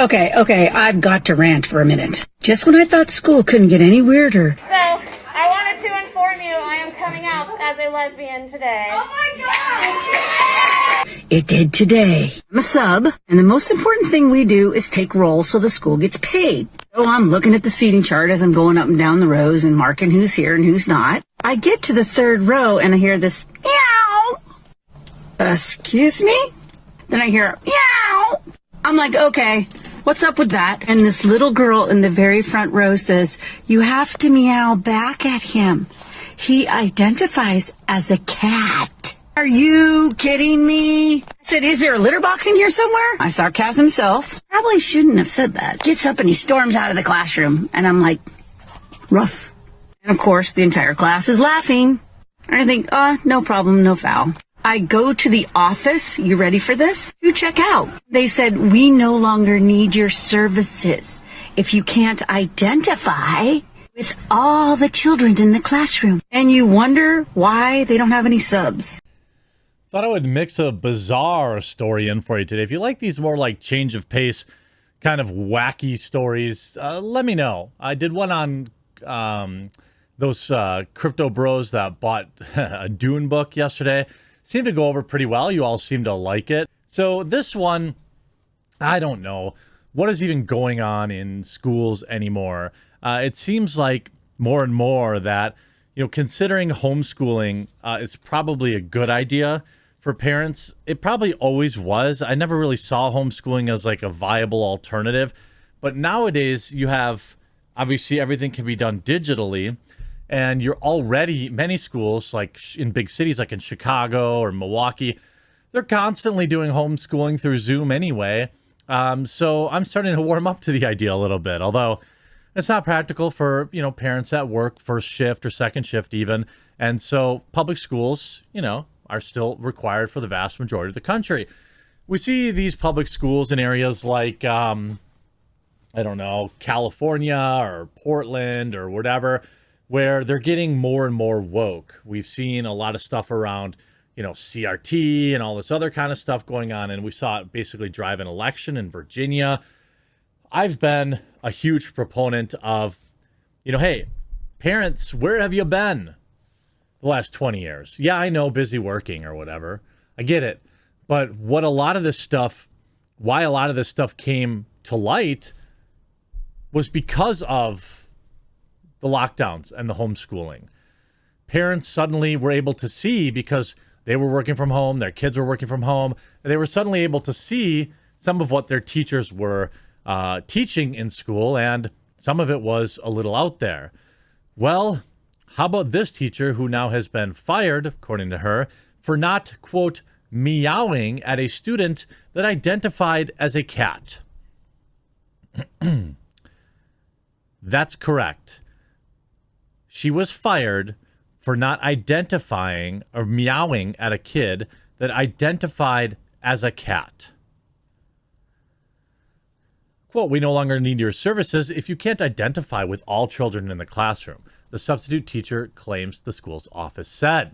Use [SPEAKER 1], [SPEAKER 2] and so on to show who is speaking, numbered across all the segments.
[SPEAKER 1] Okay, I've got to rant for a minute. Just when I thought school couldn't get any weirder.
[SPEAKER 2] So, I wanted to inform you I am coming out as a lesbian today. Oh my God!
[SPEAKER 1] It did today. I'm a sub, and the most important thing we do is take roll so the school gets paid. So I'm looking at the seating chart as I'm going up and down the rows and marking who's here and who's not. I get to the third row and I hear this, meow. Excuse me? Then I hear, meow. I'm like, okay, what's up with that? And this little girl in the very front row says, you have to meow back at him. He identifies as a cat. Are you kidding me? I said, is there a litter box in here somewhere? I sarcasm himself. Probably shouldn't have said that. Gets up and he storms out of the classroom. And I'm like, rough. And of course, the entire class is laughing. And I think, no problem, no foul. I go to the office, you ready for this? To check out. They said, we no longer need your services if you can't identify with all the children in the classroom. And you wonder why they don't have any subs.
[SPEAKER 3] Thought I would mix a bizarre story in for you today. If you like these more like change of pace, kind of wacky stories, let me know. I did one on those crypto bros that bought a Dune book yesterday. Seemed to go over pretty well. You all seem to like it. So this one, I don't know what is even going on in schools anymore. It seems like more and more that, considering homeschooling is probably a good idea for parents. It probably always was. I never really saw homeschooling as like a viable alternative. But nowadays you have, obviously everything can be done digitally. And you're already, many schools, like in big cities like in Chicago or Milwaukee, they're constantly doing homeschooling through Zoom anyway. So I'm starting to warm up to the idea a little bit, although it's not practical for, parents at work, first shift or second shift even. And so public schools, are still required for the vast majority of the country. We see these public schools in areas like, California or Portland or whatever, where they're getting more and more woke. We've seen a lot of stuff around, CRT and all this other kind of stuff going on. And we saw it basically drive an election in Virginia. I've been a huge proponent of, hey, parents, where have you been the last 20 years? Yeah, I know, busy working or whatever. I get it. But why a lot of this stuff came to light was because of the lockdowns and the homeschooling. Parents suddenly were able to see, because they were working from home, their kids were working from home, and they were suddenly able to see some of what their teachers were teaching in school, and some of it was a little out there. Well, how about this teacher who now has been fired, according to her, for not, quote, meowing at a student that identified as a cat? That's correct. She was fired for not identifying or meowing at a kid that identified as a cat. Quote, we no longer need your services if you can't identify with all children in the classroom, the substitute teacher claims the school's office said.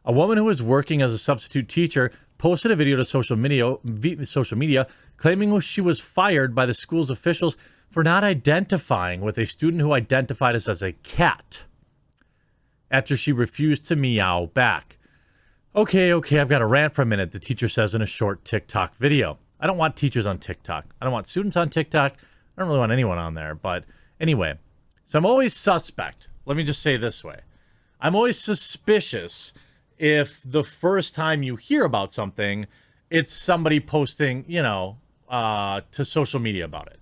[SPEAKER 3] A woman who was working as a substitute teacher posted a video to social media claiming she was fired by the school's officials for not identifying with a student who identified as a cat after she refused to meow back. Okay, I've got to rant for a minute, the teacher says in a short TikTok video. I don't want teachers on TikTok. I don't want students on TikTok. I don't really want anyone on there. But anyway, so I'm always suspect. Let me just say this way. I'm always suspicious if the first time you hear about something, it's somebody posting, to social media about it.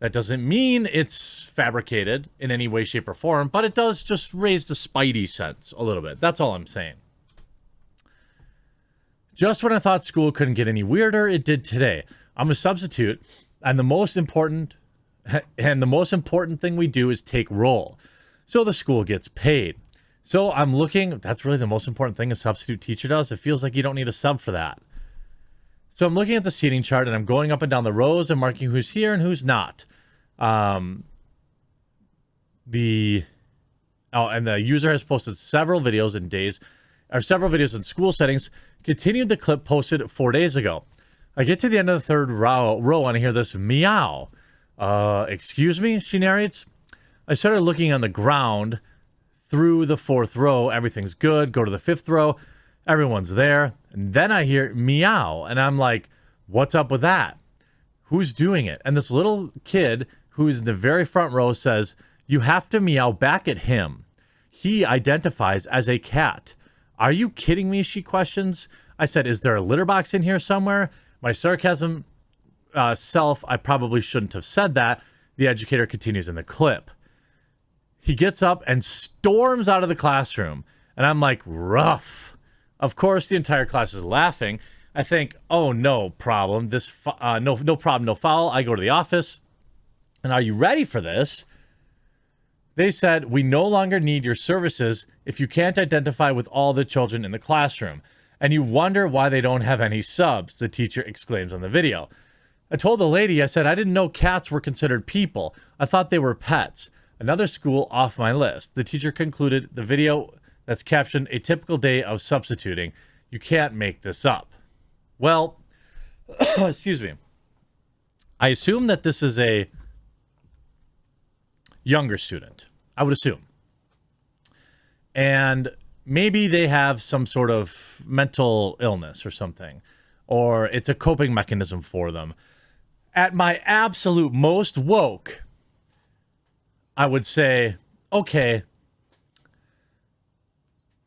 [SPEAKER 3] That doesn't mean it's fabricated in any way, shape, or form, but it does just raise the spidey sense a little bit. That's all I'm saying. Just when I thought school couldn't get any weirder, it did today. I'm a substitute, and the most important thing we do is take roll. So the school gets paid. So I'm looking, that's really the most important thing a substitute teacher does. It feels like you don't need a sub for that. So I'm looking at the seating chart and I'm going up and down the rows and marking who's here and who's not. And the user has posted several videos in school settings, continued the clip posted 4 days ago. I get to the end of the third row and I hear this meow. Excuse me, she narrates. I started looking on the ground through the fourth row. Everything's good. Go to the fifth row. Everyone's there. And then I hear meow. And I'm like, what's up with that? Who's doing it? And this little kid who's in the very front row says, you have to meow back at him. He identifies as a cat. Are you kidding me? She questions. I said, is there a litter box in here somewhere? My sarcasm self, I probably shouldn't have said that. The educator continues in the clip. He gets up and storms out of the classroom. And I'm like, rough. Of course, the entire class is laughing. I think, oh, no problem. No problem, no foul. I go to the office. And are you ready for this? They said, we no longer need your services if you can't identify with all the children in the classroom. And you wonder why they don't have any subs, the teacher exclaims on the video. I told the lady, I said, I didn't know cats were considered people. I thought they were pets. Another school off my list. The teacher concluded the video that's captioned a typical day of substituting. You can't make this up. Well, excuse me. I assume that this is a younger student. I would assume. And maybe they have some sort of mental illness or something. Or it's a coping mechanism for them. At my absolute most woke, I would say, okay,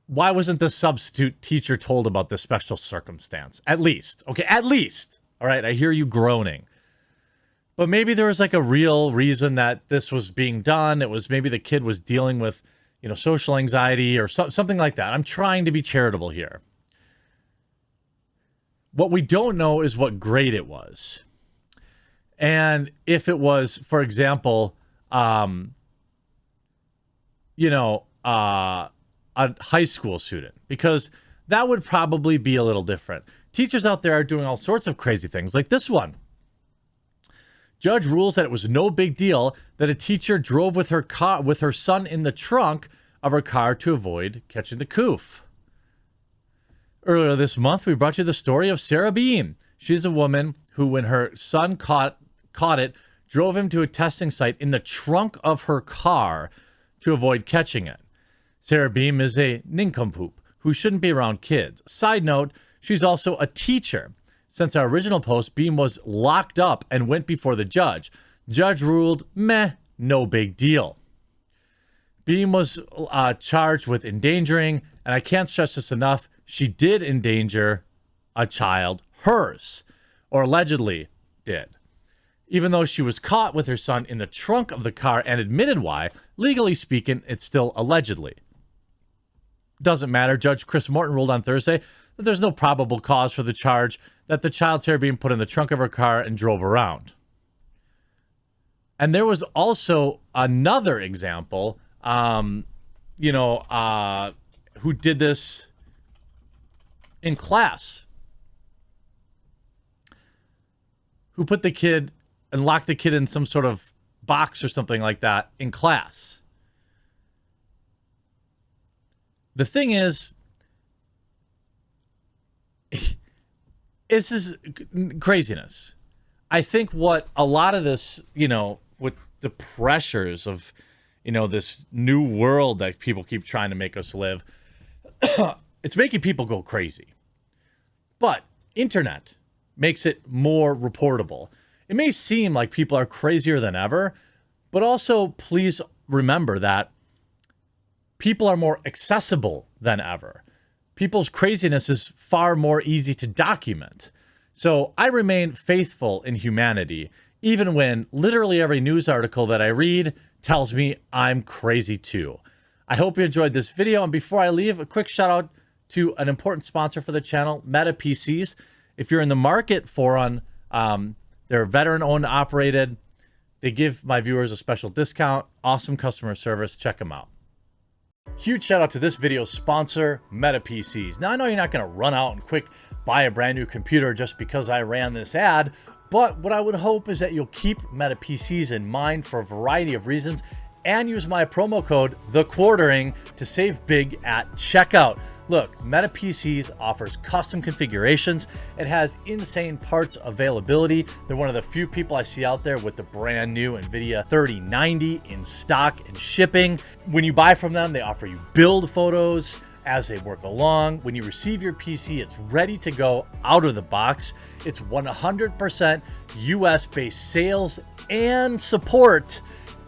[SPEAKER 3] why wasn't the substitute teacher told about this special circumstance? At least. Okay, at least. All right, I hear you groaning. But maybe there was like a real reason that this was being done. It was maybe the kid was dealing with, you know, social anxiety or something like that. I'm trying to be charitable here. What we don't know is what grade it was. And if it was, for example, you know, a high school student, because that would probably be a little different. Teachers out there are doing all sorts of crazy things like this one. Judge rules that it was no big deal that a teacher drove with her son in the trunk of her car to avoid catching the coof. Earlier this month, we brought you the story of Sarah Beam. She's a woman who, when her son caught it, drove him to a testing site in the trunk of her car to avoid catching it. Sarah Beam is a nincompoop who shouldn't be around kids. Side note, she's also a teacher. Since our original post, Beam was locked up and went before the judge. The judge ruled, meh, no big deal. Beam was charged with endangering, and I can't stress this enough, she did endanger a child, hers, or allegedly did. Even though she was caught with her son in the trunk of the car and admitted why, legally speaking, it's still allegedly. Doesn't matter. Judge Chris Morton ruled on Thursday that there's no probable cause for the charge that the child's hair being put in the trunk of her car and drove around. And there was also another example, who did this in class, who put the kid and locked the kid in some sort of box or something like that in class. The thing is, this is craziness. I think what a lot of this, with the pressures of, this new world that people keep trying to make us live, it's making people go crazy. But internet makes it more reportable. It may seem like people are crazier than ever, but also please remember that people are more accessible than ever. People's craziness is far more easy to document. So I remain faithful in humanity, even when literally every news article that I read tells me I'm crazy too. I hope you enjoyed this video. And before I leave, a quick shout out to an important sponsor for the channel, Meta PCs. If you're in the market for one, they're veteran owned, operated. They give my viewers a special discount. Awesome customer service. Check them out. Huge shout out to this video's sponsor, Meta PCs. Now, I know you're not going to run out and quick buy a brand new computer just because I ran this ad, but what I would hope is that you'll keep Meta PCs in mind for a variety of reasons and use my promo code, TheQuartering, to save big at checkout. Look, Meta PCs offers custom configurations. It has insane parts availability. They're one of the few people I see out there with the brand new NVIDIA 3090 in stock and shipping. When you buy from them, they offer you build photos as they work along. When you receive your PC, it's ready to go out of the box. It's 100% US-based sales and support.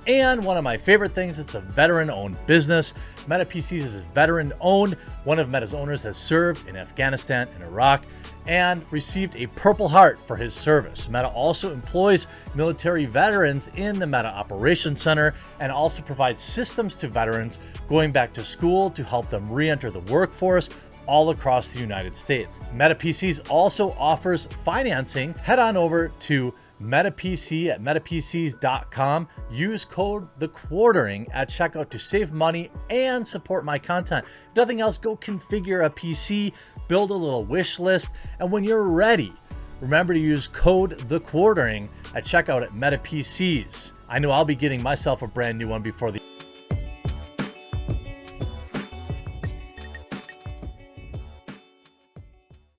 [SPEAKER 3] And one of my favorite things, it's a veteran-owned business. Meta PCs is veteran-owned. One of Meta's owners has served in Afghanistan and Iraq and received a Purple Heart for his service. Meta also employs military veterans in the Meta Operations Center and also provides systems to veterans going back to school to help them re-enter the workforce all across the United States. Meta PCs also offers financing. Head on over to MetaPC at metapcs.com. Use code TheQuartering at checkout to save money and support my content. If nothing else, go configure a PC, build a little wish list, and when you're ready, remember to use code TheQuartering at checkout at MetaPCs. I know I'll be getting myself a brand new one before the